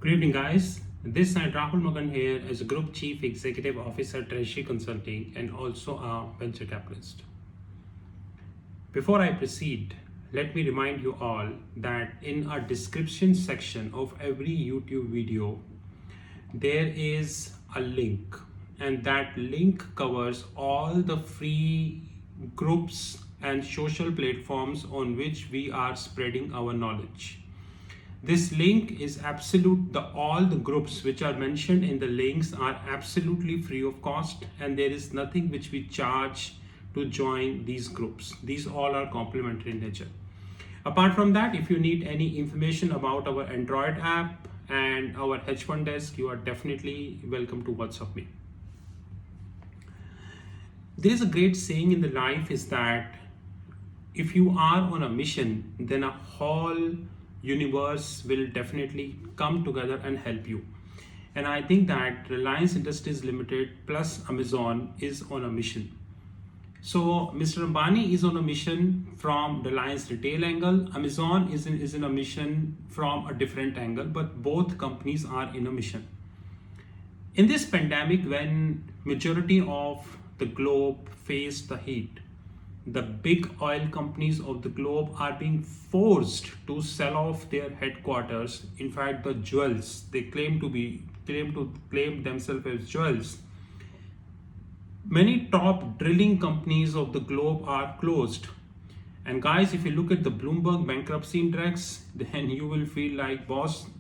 Good evening, guys. This side Rahul Magan here as a Group Chief Executive Officer, Treasury Consulting, and also a venture capitalist. Before I proceed, let me remind you all that in our description section of every YouTube video, there is a link, and that link covers all the free groups and social platforms on which we are spreading our knowledge. This link is absolute. All the groups which are mentioned in the links are absolutely free of cost, and there is nothing which we charge to join these groups. These all are complementary in nature. Apart from that, if you need any information about our Android app and our hedge fund desk, you are definitely welcome to WhatsApp me. There is a great saying in the life is that if you are on a mission, then a whole universe will definitely come together and help you. And I think that Reliance Industries Limited plus Amazon is on a mission. So Mr. Ambani is on a mission from Reliance retail angle. Amazon is in a mission from a different angle, but both companies are in a mission. In this pandemic, when majority of the globe faced the heat, the big oil companies of the globe are being forced to sell off their headquarters. In fact, the jewels they claim themselves as jewels. Many top drilling companies of the globe are closed. And guys, if you look at the Bloomberg bankruptcy index, then you will feel like, boss,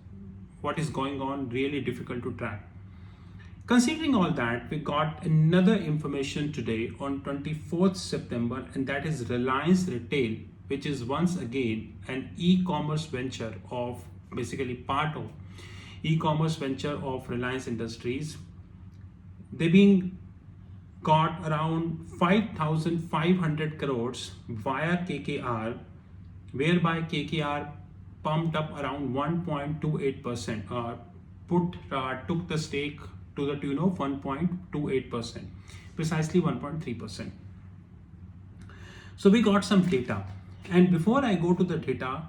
what is going on? Really difficult to track. Considering all that, we got another information today on 24th September, and that is Reliance Retail, which is once again an e-commerce venture of basically part of e-commerce venture of Reliance Industries. They being got around 5,500 crores via KKR, whereby KKR pumped up around 1.28%, took the stake to the tune of 1.28%, precisely 1.3%. So we got some data. And before I go to the data,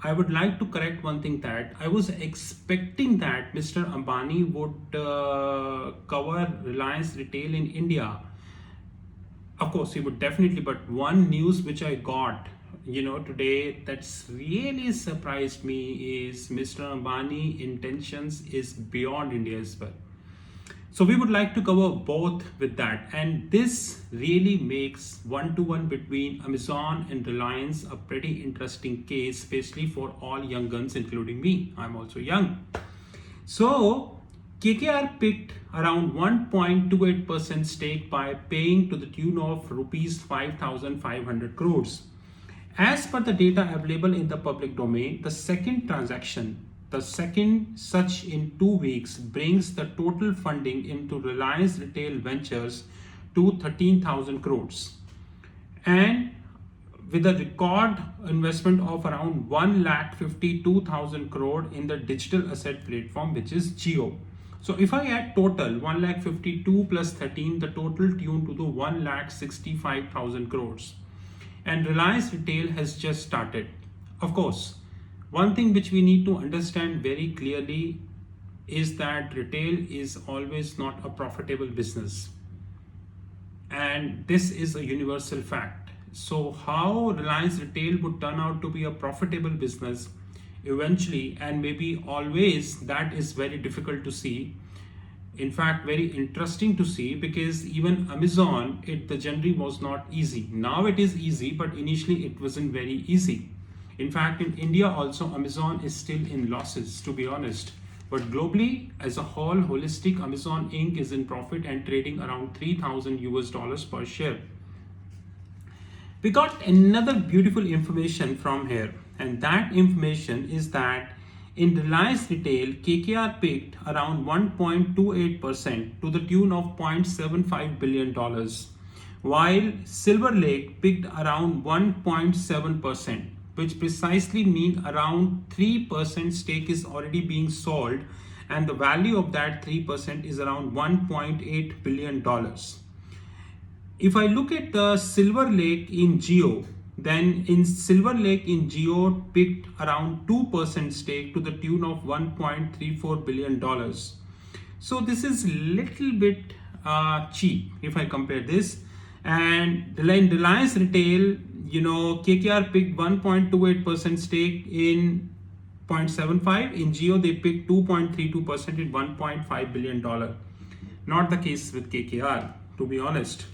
I would like to correct one thing that I was expecting that Mr. Ambani would cover Reliance Retail in India. Of course, he would definitely, but one news which I got today that's really surprised me is Mr. Ambani intentions is beyond India as well. So we would like to cover both with that, and this really makes one-to-one between Amazon and Reliance a pretty interesting case, especially for all young guns, including me. I'm also young. So KKR picked around 1.28% stake by paying to the tune of rupees 5,500 crores. As per the data available in the public domain, the second such in 2 weeks brings the total funding into Reliance Retail Ventures to 13,000 crores. And with a record investment of around 1,52,000 crore in the digital asset platform, which is Jio. So if I add total 1,52 plus 13, the total tune to the 1,65,000 crores. And Reliance Retail has just started. Of course, one thing which we need to understand very clearly is that retail is always not a profitable business. And this is a universal fact. So how Reliance Retail would turn out to be a profitable business eventually and maybe always, that is very difficult to see. In fact, very interesting to see, because even Amazon, the journey was not easy. Now it is easy, but initially it wasn't very easy. In fact, in India also, Amazon is still in losses, to be honest. But globally, as a whole, holistic, Amazon Inc. is in profit and trading around $3,000 per share. We got another beautiful information from here, and that information is that in Reliance Retail, KKR picked around 1.28% to the tune of $0.75 billion, while Silver Lake picked around 1.7%. which precisely mean around 3% stake is already being sold, and the value of that 3% is around $1.8 billion. If I look at the Silver Lake in Jio, Then in Silver Lake in Jio picked around 2% stake to the tune of $1.34 billion. So this is little bit cheap if I compare this. And in Reliance Retail, KKR picked 1.28% stake in 0.75. In Jio, they picked 2.32% in $1.5 billion. Not the case with KKR, to be honest.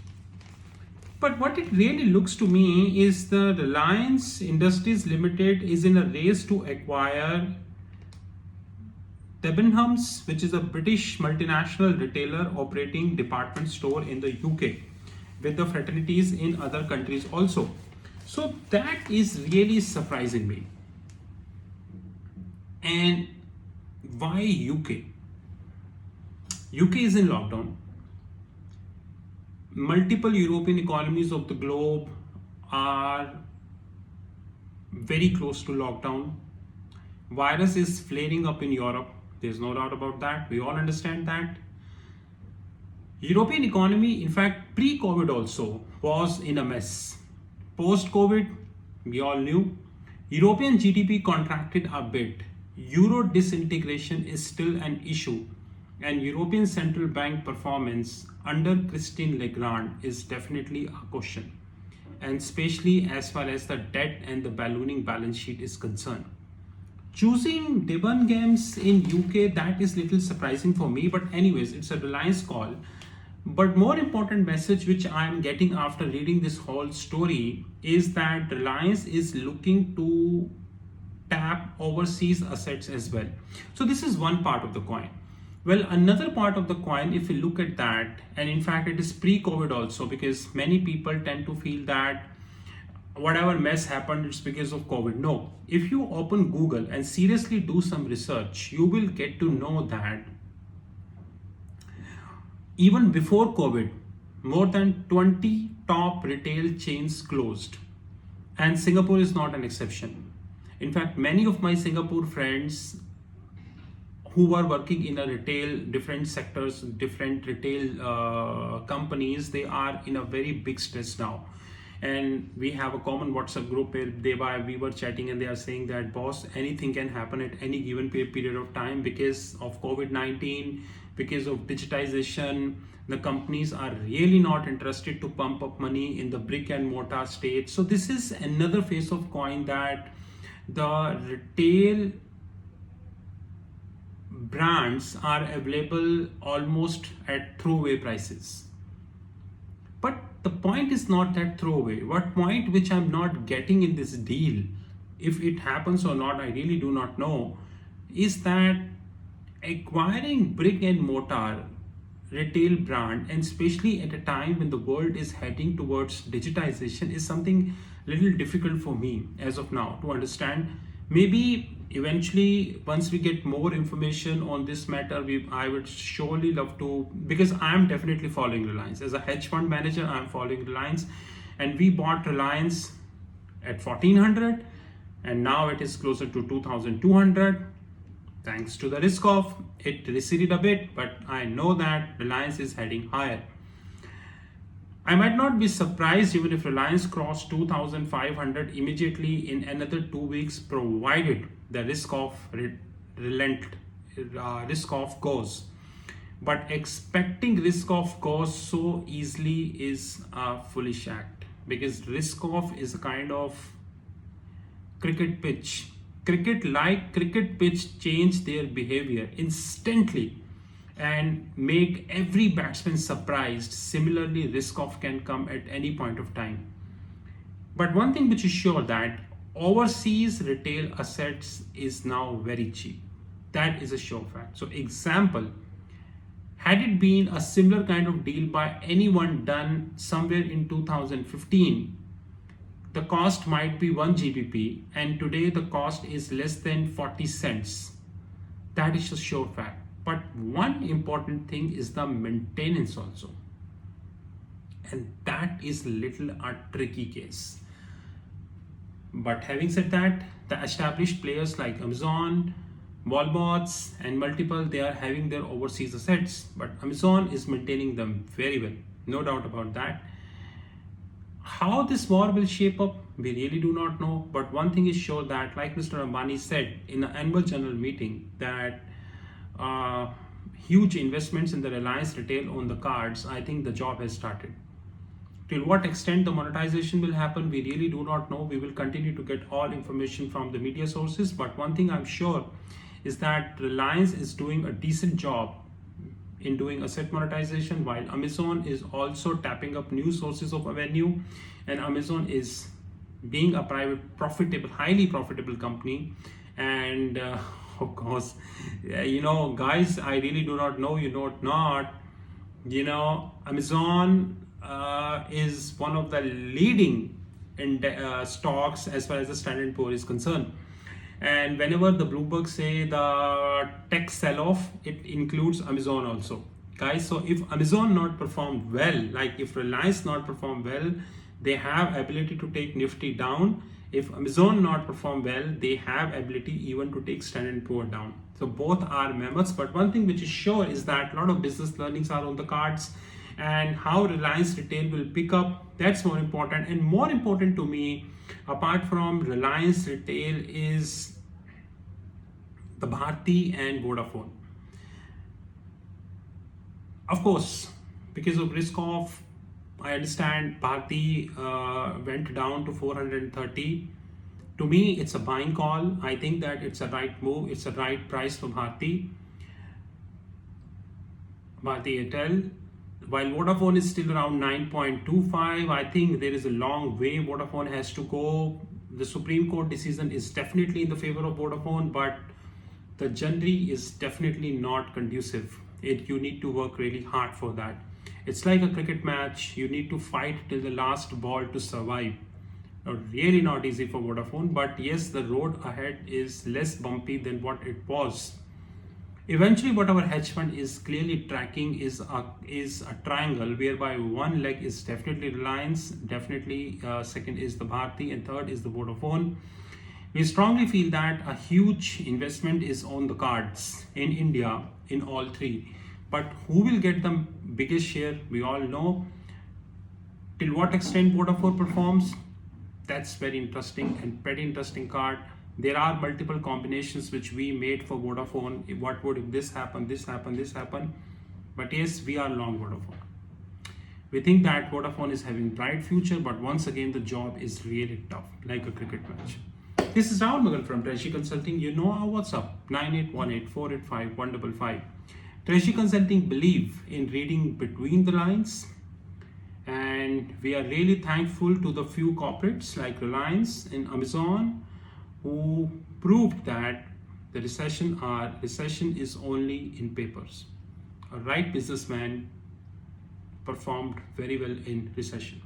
But what it really looks to me is the Reliance Industries Limited is in a race to acquire Debenhams, which is a British multinational retailer operating department store in the UK, with the fraternities in other countries also. So that is really surprising me. And why UK? UK is in lockdown. Multiple European economies of the globe are very close to lockdown. Virus is flaring up in Europe. There's no doubt about that. We all understand that. European economy, in fact, pre-COVID also was in a mess. Post-COVID, we all knew. European GDP contracted a bit. Euro disintegration is still an issue. And European Central Bank performance under Christine Lagarde is definitely a question. And especially as far as the debt and the ballooning balance sheet is concerned. Choosing Debenhams in UK, that is little surprising for me, but anyways, it's a Reliance call. But more important message which I'm getting after reading this whole story is that Reliance is looking to tap overseas assets as well. So this is one part of the coin. Well, another part of the coin, if you look at that, and in fact it is pre-COVID also, because many people tend to feel that whatever mess happened, it's because of COVID. No, if you open Google and seriously do some research, you will get to know that even before COVID, more than 20 top retail chains closed. And Singapore is not an exception. In fact, many of my Singapore friends who were working in a retail, different sectors, different retail companies, they are in a very big stress now. And we have a common WhatsApp group where we were chatting and they are saying that, boss, anything can happen at any given period of time because of COVID-19, because of digitization. The companies are really not interested to pump up money in the brick and mortar state. So this is another face of coin that the retail brands are available almost at throwaway prices. But the point is not that throwaway. What point which I'm not getting in this deal, if it happens or not, I really do not know, is that acquiring brick and mortar retail brand, and especially at a time when the world is heading towards digitization, is something little difficult for me as of now to understand. Maybe eventually once we get more information on this matter, I would surely love to, because I'm definitely following Reliance as a hedge fund manager. I'm following Reliance, and we bought Reliance at 1400 and now it is closer to 2200. Thanks to the risk off, it receded a bit, but I know that Reliance is heading higher. I might not be surprised even if Reliance crossed 2,500 immediately in another 2 weeks, provided the risk off risk off goes. But expecting risk off goes so easily is a foolish act, because risk off is a kind of cricket pitch. Cricket pitch change their behavior instantly and make every batsman surprised. Similarly, risk off can come at any point of time. But one thing which is sure, that overseas retail assets is now very cheap. That is a sure fact. So example, had it been a similar kind of deal by anyone done somewhere in 2015, the cost might be 1 GBP, and today the cost is less than 40 cents. That is a sure fact. But one important thing is the maintenance also. And that is little a tricky case. But having said that, the established players like Amazon, Walmarts and multiple, they are having their overseas assets, but Amazon is maintaining them very well. No doubt about that. How this war will shape up, we really do not know. But one thing is sure that, like Mr. Ambani said in the annual general meeting, that uh, huge investments in the Reliance retail on the cards, I think the job has started. Till what extent the monetization will happen, we really do not know. We will continue to get all information from the media sources. But one thing I'm sure is that Reliance is doing a decent job in doing asset monetization, while Amazon is also tapping up new sources of revenue, and Amazon is being a private, profitable, highly profitable company. And of course, guys, I really do not know, you know, not, Amazon is one of the leading in stocks as far as the Standard & Poor is concerned. And whenever the Bloomberg say the tech sell-off, it includes Amazon also, guys. So if Amazon not performed well, like if Reliance not performed well, they have ability to take Nifty down. If Amazon not perform well, they have ability even to take Standard & Poor down. So both are mammoths. But one thing which is sure is that a lot of business learnings are on the cards, and how Reliance retail will pick up, that's more important. And more important to me, apart from Reliance retail, is the Bharti and Vodafone. Of course, because of risk off, I understand Bharti went down to 430. To me, it's a buying call. I think that it's a right move. It's a right price for Bharti Airtel. While Vodafone is still around 9.25, I think there is a long way Vodafone has to go. The Supreme Court decision is definitely in the favor of Vodafone, but the jury is definitely not conducive. You need to work really hard for that. It's like a cricket match. You need to fight till the last ball to survive. Really not easy for Vodafone, but yes, the road ahead is less bumpy than what it was. Eventually, what our hedge fund is clearly tracking is a triangle, whereby one leg is definitely Reliance, definitely second is the Bharti, and third is the Vodafone. We strongly feel that a huge investment is on the cards in India in all three. But who will get the biggest share? We all know. Till what extent Vodafone performs, that's very interesting and pretty interesting card. There are multiple combinations which we made for Vodafone. What would if this happen, this happen, this happen? But yes, we are long Vodafone. We think that Vodafone is having bright future, but once again, the job is really tough, like a cricket match. This is Rahul Mughal from Treasury Consulting. You know our WhatsApp, 9818-485-155. Treasury Consulting believe in reading between the lines, and we are really thankful to the few corporates like Reliance and Amazon who proved that the recession is only in papers. A right businessman performed very well in recession.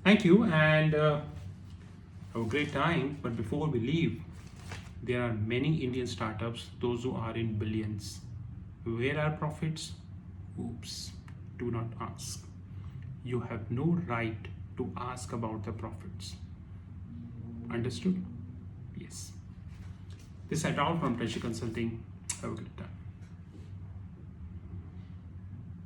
Thank you, and have a great time. But before we leave, there are many Indian startups, those who are in billions. Where are profits? Oops, do not ask. You have no right to ask about the profits. Understood? Yes. This is Rahul from Treasury Consulting. Have a good time.